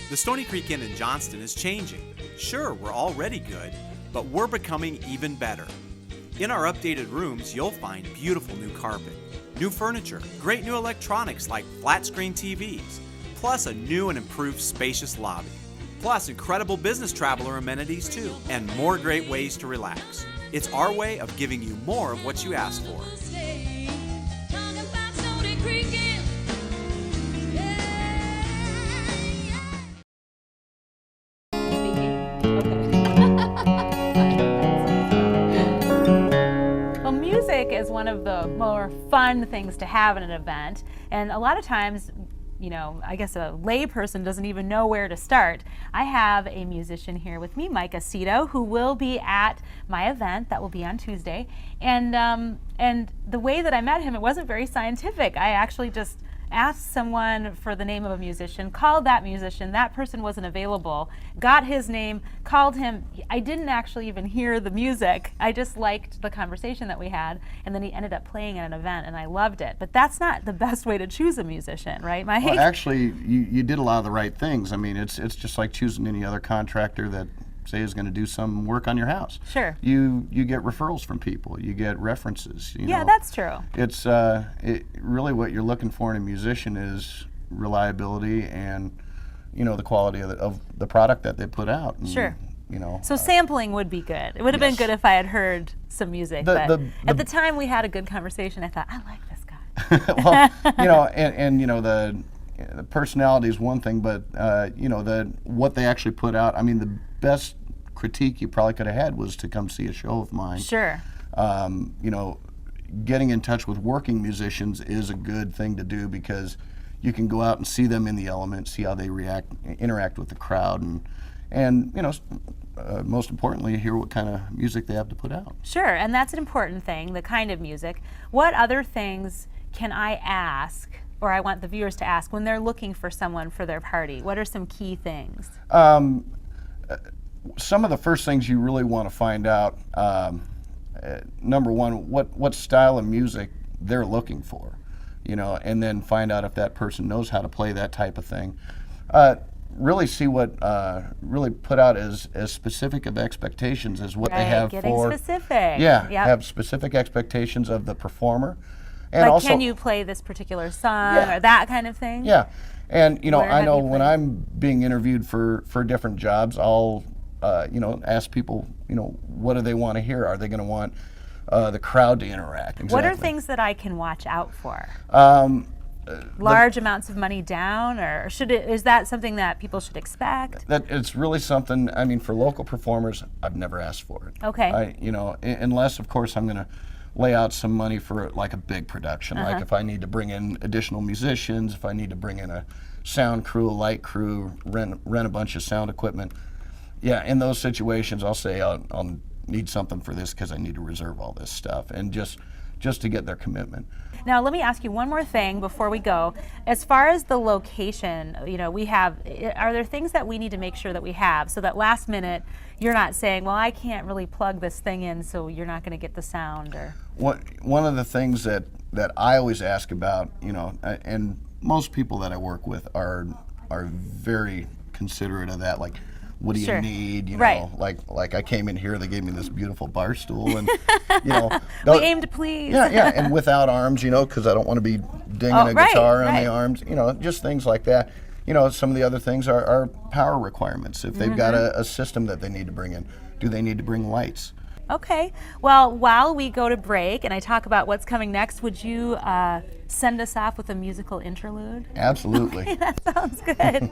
The Stony Creek Inn in Johnston is changing. Sure, we're already good, but we're becoming even better. In our updated rooms, you'll find beautiful new carpet, new furniture, great new electronics like flat-screen TVs, plus a new and improved spacious lobby. Plus incredible business traveler amenities too, and more great ways to relax. It's our way of giving you more of what you asked for. Well, music is one of the more fun things to have at an event, and a lot of times, you know, I guess a lay person doesn't even know where to start. I have a musician here with me, Mike Aceto, who will be at my event that will be on Tuesday. And the way that I met him, it wasn't very scientific. I actually just asked someone for the name of a musician, called that musician, that person wasn't available, got his name, called him. I didn't actually even hear the music. I just liked the conversation that we had, and then he ended up playing at an event, and I loved it. But that's not the best way to choose a musician, right, Mike? Well, actually, you did a lot of the right things. I mean, it's just like choosing any other contractor that, say, is going to do some work on your house. Sure. You get referrals from people. You get references. You yeah, know. That's true. It's really what you're looking for in a musician is reliability and, you know, the quality of the product that they put out. And, sure. You know. So sampling would be good. It would have been good if I had heard some music. But at the time we had a good conversation, I thought, I like this guy. Well, you know, and you know, the personality is one thing, but you know, what they actually put out. I mean, the best critique you probably could have had was to come see a show of mine. Sure. You know, getting in touch with working musicians is a good thing to do because you can go out and see them in the element, see how they interact with the crowd, and you know, most importantly, hear what kind of music they have to put out. Sure, and that's an important thing, the kind of music. What other things can I ask, or I want the viewers to ask, when they're looking for someone for their party? What are some key things? Some of the first things you really want to find out, number one, what style of music they're looking for, you know, and then find out if that person knows how to play that type of thing. Really see what, really put out as specific of expectations as what they have getting for. Specific. Yeah, yep. Have specific expectations of the performer. And like, also, can you play this particular song or that kind of thing? Yeah, and you know, Where I know have you when played? I'm being interviewed for different jobs, I'll you know, ask people, you know, what do they want to hear? Are they going to want the crowd to interact? Exactly. What are things that I can watch out for? Large amounts of money down, or is that something that people should expect? That it's really something. I mean, for local performers, I've never asked for it. Okay. You know, unless of course I'm going to lay out some money for like a big production. Like if I need to bring in additional musicians, if I need to bring in a sound crew, a light crew, rent a bunch of sound equipment. Yeah, in those situations, I'll say I'll need something for this because I need to reserve all this stuff, and just to get their commitment. Now, let me ask you one more thing before we go. As far as the location, you know, are there things that we need to make sure that we have so that last minute you're not saying, well, I can't really plug this thing in, so you're not going to get the sound? Or one of the things that I always ask about, you know, and most people that I work with are very considerate of that, like, what do you need? You know, like I came in here, they gave me this beautiful bar stool, and you know, we aim to please. Yeah, and without arms, you know, because I don't want to be dinging a guitar on the arms. You know, just things like that. You know, some of the other things are power requirements. If they've got a system that they need to bring in, do they need to bring lights? Okay. Well, while we go to break and I talk about what's coming next, would you send us off with a musical interlude? Absolutely. Okay, that sounds good.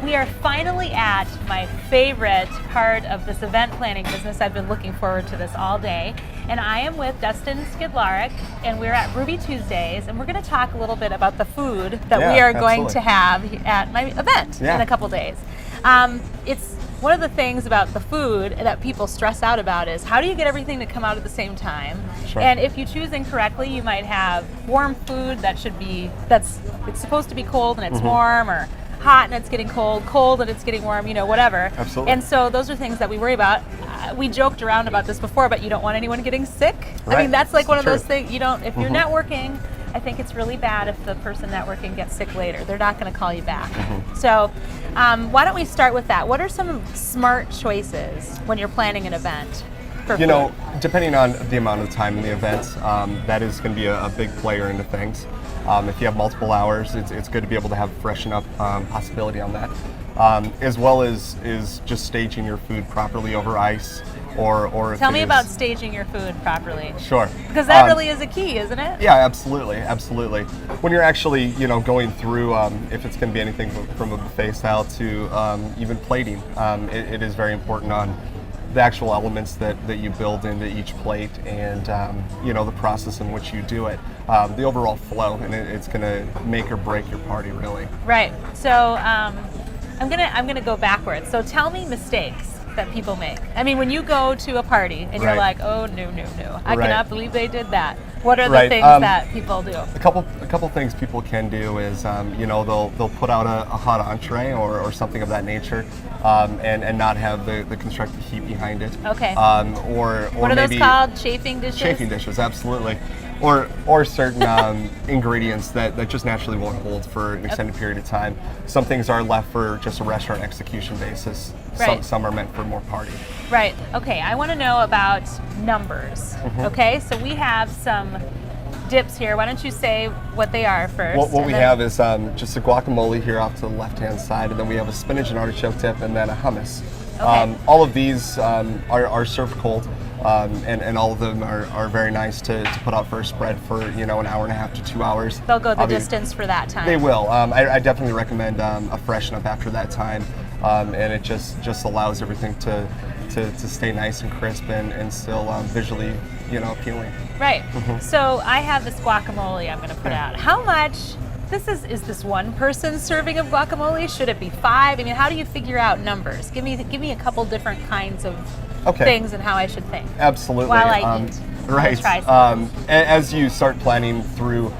We are finally at my favorite part of this event planning business. I've been looking forward to this all day. And I am with Dustin Skudlarek, and we're at Ruby Tuesdays, and we're going to talk a little bit about the food that we are going to have at my event in a couple days. It's one of the things about the food that people stress out about is how do you get everything to come out at the same time? Sure. And if you choose incorrectly, you might have warm food it's supposed to be cold and it's warm, or hot and it's getting cold, cold and it's getting warm, whatever. Absolutely. And so those are things that we worry about. We joked around about this before, but you don't want anyone getting sick. I Right. mean, that's like one of True. those things, if you're networking, I think it's really bad if the person networking gets sick later. They're not going to call you back. So why don't we start with that? What are some smart choices when you're planning an event for food? Depending on the amount of time in the event, that is going to be a big player into things. If you have multiple hours, it's good to be able to have freshen up possibility on that, as well as just staging your food properly over ice. Or Tell me about staging your food properly. Sure. Because that really is a key, isn't it? Yeah, absolutely. When you're actually, going through, if it's going to be anything from a buffet style to even plating, it is very important on the actual elements that you build into each plate, and the process in which you do it, the overall flow, and it's going to make or break your party, really. Right. So I'm gonna go backwards. So tell me mistakes that people make. I mean, when you go to a party and you're Right. like, oh no, I Right. cannot believe they did that. What are the Right. things that people do? A couple things people can do is, they'll put out a hot entree or something of that nature, and not have the constructive heat behind it. Okay. Or What are maybe those called? Chafing dishes? chafing dishes, absolutely. Or certain ingredients that just naturally won't hold for an extended period of time. Some things are left for just a restaurant execution basis. Right. Some are meant for more party. Right. Okay. I want to know about numbers. Okay. So we have some dips here. Why don't you say what they are first? What we then- have is just a guacamole here off to the left-hand side, and then we have a spinach and artichoke dip, and then a hummus. Okay. All of these are served cold, and all of them are very nice to put out for a spread for an hour and a half to 2 hours. They'll go the I mean, distance for that time. They will. I definitely recommend a freshen up after that time, and it just allows everything to stay nice and crisp and still visually appealing. Right. So I have this guacamole I'm going to put out. How much? Is this one person's serving of guacamole? Should it be 5? I mean, how do you figure out numbers? Give me a couple different kinds of things and how I should think. Absolutely. While I eat. Right. Try some. As you start planning through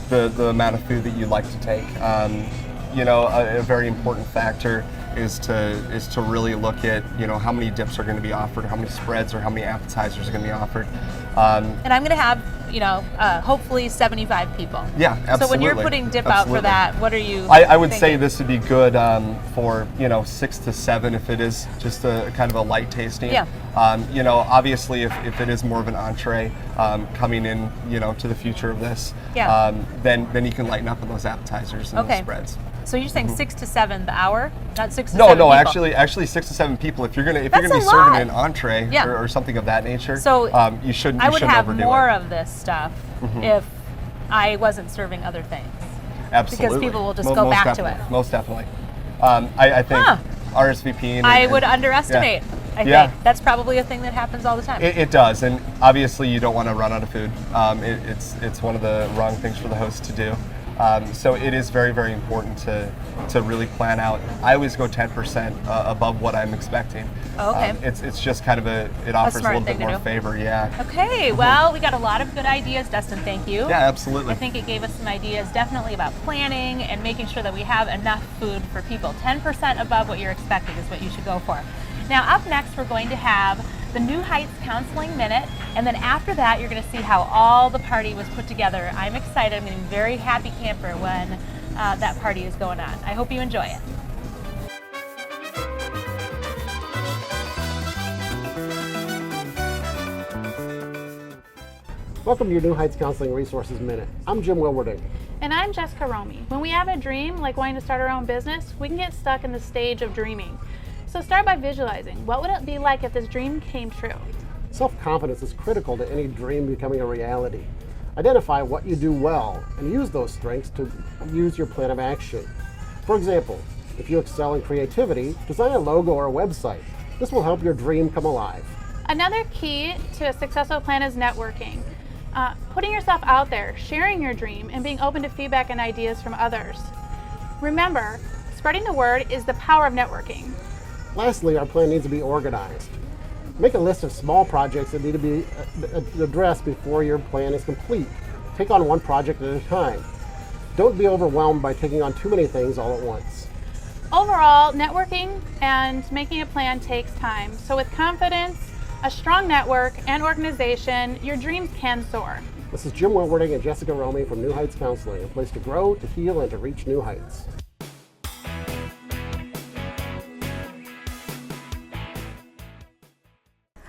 the amount of food that you'd like to take, a very important factor is to really look at how many dips are going to be offered, how many spreads or how many appetizers are going to be offered. And I'm going to have hopefully 75 people. Yeah, absolutely. So when you're putting dip out for that, what are you? I would say thinking? this would be good for 6 to 7 if it is just a kind of a light tasting. Yeah. Obviously if it is more of an entree coming in to the future of this, Yeah. then you can lighten up on those appetizers and those spreads. So you're saying 6 to 7 the hour, not 6 to No, 7 no, people. actually 6 to 7 people. If you're gonna be That's a serving lot. an entree Yeah. or something of that nature, So you shouldn't. I would have overdo more it. of this stuff if I wasn't serving other things. Absolutely. Because people will just go back to it. Most definitely. I think RSVP. I would underestimate. Yeah. I Yeah. think that's probably a thing that happens all the time. It does, and obviously you don't want to run out of food. It's one of the wrong things for the host to do. So it is very, very important to really plan out. I always go 10% above what I'm expecting. Okay. It's just kind of it offers a smart little bit thing to more do. favor. Yeah. Okay, well, we got a lot of good ideas, Dustin. Thank you. Yeah, absolutely. I think it gave us some ideas definitely about planning and making sure that we have enough food for people. 10% above what you're expecting is what you should go for. Now, up next, we're going to have the New Heights Counseling Minute, and then after that, you're going to see how all the party was put together. I'm excited. I'm going to be a very happy camper when that party is going on. I hope you enjoy it. Welcome to your New Heights Counseling Resources Minute. I'm Jim Wilwarding. And I'm Jessica Romy. When we have a dream, like wanting to start our own business, we can get stuck in the stage of dreaming. So start by visualizing. What would it be like if this dream came true? Self-confidence is critical to any dream becoming a reality. Identify what you do well and use those strengths to use your plan of action. For example, if you excel in creativity, design a logo or a website. This will help your dream come alive. Another key to a successful plan is networking. Putting yourself out there, sharing your dream, and being open to feedback and ideas from others. Remember, spreading the word is the power of networking. Lastly, our plan needs to be organized. Make a list of small projects that need to be addressed before your plan is complete. Take on one project at a time. Don't be overwhelmed by taking on too many things all at once. Overall, networking and making a plan takes time. So with confidence, a strong network, and organization, your dreams can soar. This is Jim Wilwarding and Jessica Romey from New Heights Counseling, a place to grow, to heal, and to reach new heights.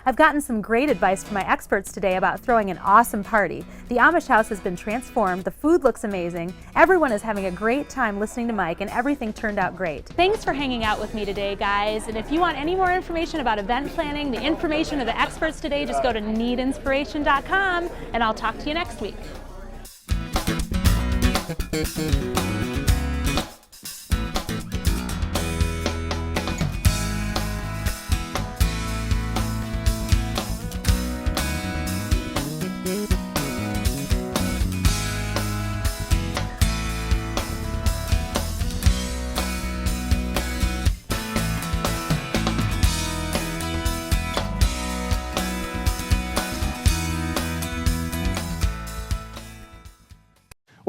I've gotten some great advice from my experts today about throwing an awesome party. The Amish house has been transformed, the food looks amazing, everyone is having a great time listening to Mike, and everything turned out great. Thanks for hanging out with me today, guys, and if you want any more information about event planning, the information of the experts today, just go to neadinspiration.com, and I'll talk to you next week.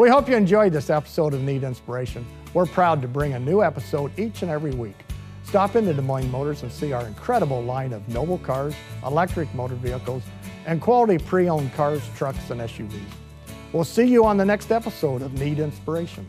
We hope you enjoyed this episode of Nead Inspiration. We're proud to bring a new episode each and every week. Stop into Des Moines Motors and see our incredible line of noble cars, electric motor vehicles, and quality pre-owned cars, trucks, and SUVs. We'll see you on the next episode of Nead Inspiration.